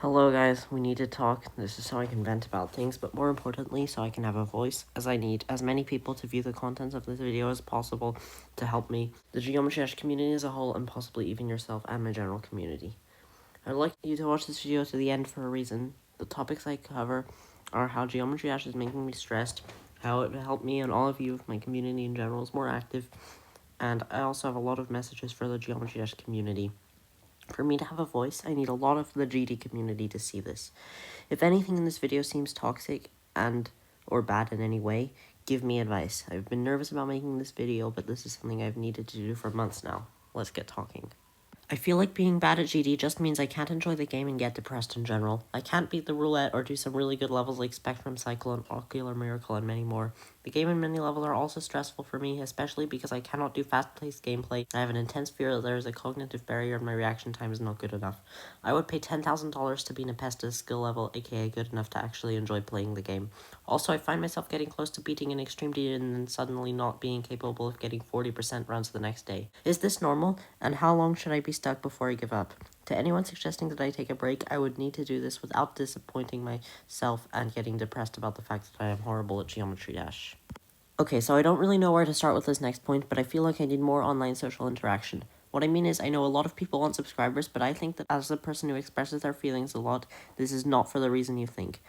Hello guys, we need to talk. This is so I can vent about things, but more importantly, so I can have a voice, as I need as many people to view the contents of this video as possible to help me, the Geometry Dash community as a whole, and possibly even yourself and my general community. I'd like you to watch this video to the end for a reason. The topics I cover are how Geometry Dash is making me stressed, how it helped me and all of you, my community in general, is more active, and I also have a lot of messages for the Geometry Dash community. For me to have a voice, I need a lot of the GD community to see this. If anything in this video seems toxic and or bad in any way, give me advice. I've been nervous about making this video, but this is something I've needed to do for months now. Let's get talking. I feel like being bad at GD just means I can't enjoy the game and get depressed in general. I can't beat the roulette or do some really good levels like Spectrum, Cyclone, Ocular Miracle, and many more. The game and many levels are also stressful for me, especially because I cannot do fast-paced gameplay. I have an intense fear that there is a cognitive barrier and my reaction time is not good enough. I would pay $10,000 to be Nepesta's skill level, aka good enough to actually enjoy playing the game. Also, I find myself getting close to beating an extreme D and then suddenly not being capable of getting 40% runs the next day. Is this normal? And how long should I be stuck before I give up? To anyone suggesting that I take a break, I would need to do this without disappointing myself and getting depressed about the fact that I am horrible at Geometry Dash. Okay, so I don't really know where to start with this next point, but I feel like I need more online social interaction. What I mean is, I know a lot of people want subscribers, but I think that as a person who expresses their feelings a lot, this is not for the reason you think.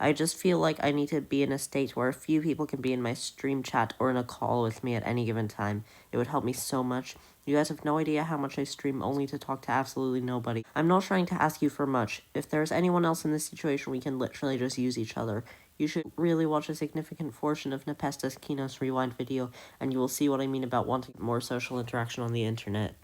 I just feel like I need to be in a state where a few people can be in my stream chat or in a call with me at any given time. It would help me so much. You guys have no idea how much I stream only to talk to absolutely nobody. I'm not trying to ask you for much. If there's anyone else in this situation, we can literally just use each other. You should really watch a significant portion of Nepesta's Keynote's Rewind video, and you will see what I mean about wanting more social interaction on the internet.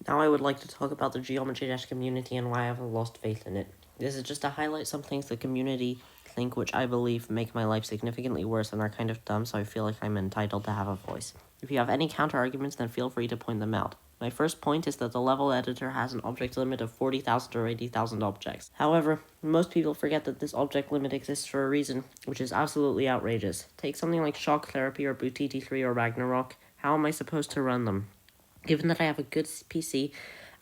Now I would like to talk about the Geometry Dash community and why I have lost faith in it. This is just to highlight some things the community think which I believe make my life significantly worse and are kind of dumb, so I feel like I'm entitled to have a voice. If you have any counter-arguments, then feel free to point them out. My first point is that the level editor has an object limit of 40,000 or 80,000 objects. However, most people forget that this object limit exists for a reason, which is absolutely outrageous. Take something like Shock Therapy or Bootiti 3 or Ragnarok. How am I supposed to run them? Given that I have a good PC,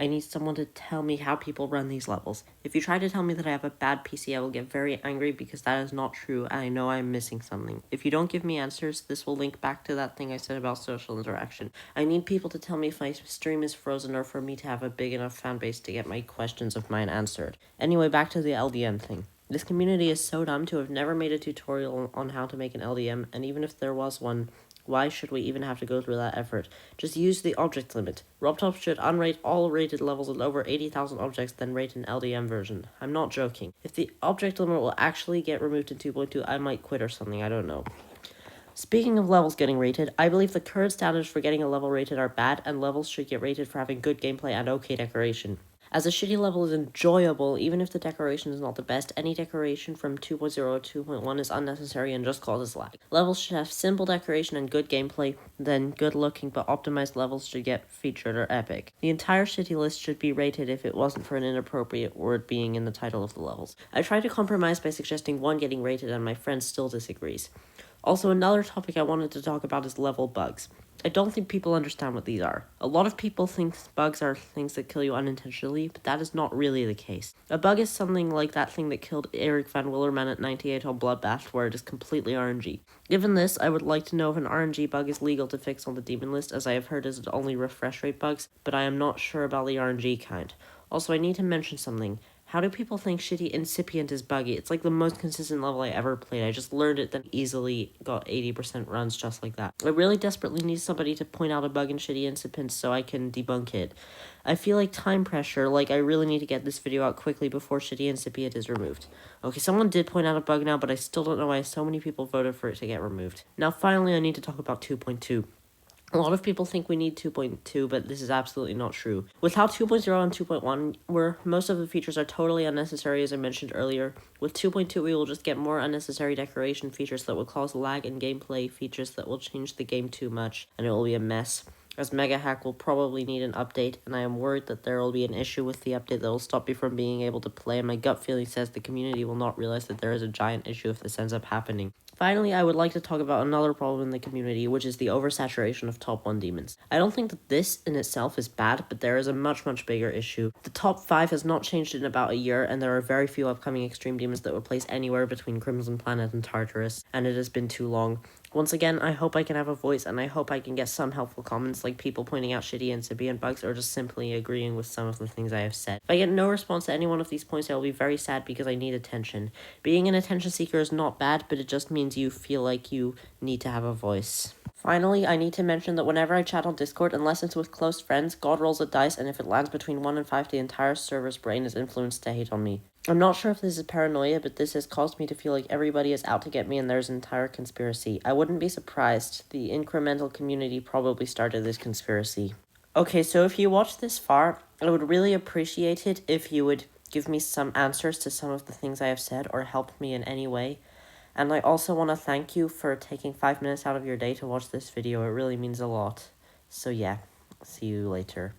I need someone to tell me how people run these levels. If you try to tell me that I have a bad PC, I will get very angry because that is not true and I know I'm missing something. If you don't give me answers, this will link back to that thing I said about social interaction. I need people to tell me if my stream is frozen or for me to have a big enough fan base to get my questions of mine answered. Anyway, back to the LDM thing. This community is so dumb to have never made a tutorial on how to make an LDM, and even if there was one, why should we even have to go through that effort? Just use the object limit. RobTop should unrate all rated levels with over 80,000 objects, then rate an LDM version. I'm not joking. If the object limit will actually get removed in 2.2, I might quit or something, I don't know. Speaking of levels getting rated, I believe the current standards for getting a level rated are bad, and levels should get rated for having good gameplay and okay decoration. As a shitty level is enjoyable, even if the decoration is not the best, any decoration from 2.0 to 2.1 is unnecessary and just causes lag. Levels should have simple decoration and good gameplay, then good looking but optimized levels should get featured or epic. The entire shitty list should be rated if it wasn't for an inappropriate word being in the title of the levels. I tried to compromise by suggesting one getting rated and my friend still disagrees. Also, another topic I wanted to talk about is level bugs. I don't think people understand what these are. A lot of people think bugs are things that kill you unintentionally, but that is not really the case. A bug is something like that thing that killed Eric Van Willerman at 98 on Bloodbath, where it is completely RNG. Given this, I would like to know if an RNG bug is legal to fix on the demon list, as I have heard is only refresh rate bugs, but I am not sure about the RNG kind. Also, I need to mention something. How do people think Shitty Incipient is buggy? It's like the most consistent level I ever played. I just learned it, then easily got 80% runs just like that. I really desperately need somebody to point out a bug in Shitty Incipient so I can debunk it. I feel like time pressure, like I really need to get this video out quickly before Shitty Incipient is removed. Okay, someone did point out a bug now, but I still don't know why so many people voted for it to get removed. Now finally I need to talk about 2.2. A lot of people think we need 2.2, but this is absolutely not true. With how 2.0 and 2.1 were, most of the features are totally unnecessary, as I mentioned earlier. With 2.2, we will just get more unnecessary decoration features that will cause lag and gameplay features that will change the game too much, and it will be a mess. As Mega Hack will probably need an update, and I am worried that there will be an issue with the update that will stop me from being able to play, and my gut feeling says the community will not realize that there is a giant issue if this ends up happening. Finally, I would like to talk about another problem in the community, which is the oversaturation of top 1 demons. I don't think that this in itself is bad, but there is a much bigger issue. The top 5 has not changed in about a year, and there are very few upcoming extreme demons that would place anywhere between Crimson Planet and Tartarus, and it has been too long. Once again, I hope I can have a voice, and I hope I can get some helpful comments, like people pointing out shitty incipient bugs, or just simply agreeing with some of the things I have said. If I get no response to any one of these points, I will be very sad because I need attention. Being an attention seeker is not bad, but it just means you feel like you need to have a voice. Finally, I need to mention that whenever I chat on Discord, unless it's with close friends, God rolls a dice, and if it lands between 1 and 5, the entire server's brain is influenced to hate on me. I'm not sure if this is paranoia, but this has caused me to feel like everybody is out to get me and there's an entire conspiracy. I wouldn't be surprised. The incremental community probably started this conspiracy. Okay, so if you watched this far, I would really appreciate it if you would give me some answers to some of the things I have said or help me in any way. And I also want to thank you for taking 5 minutes out of your day to watch this video. It really means a lot. So yeah, see you later.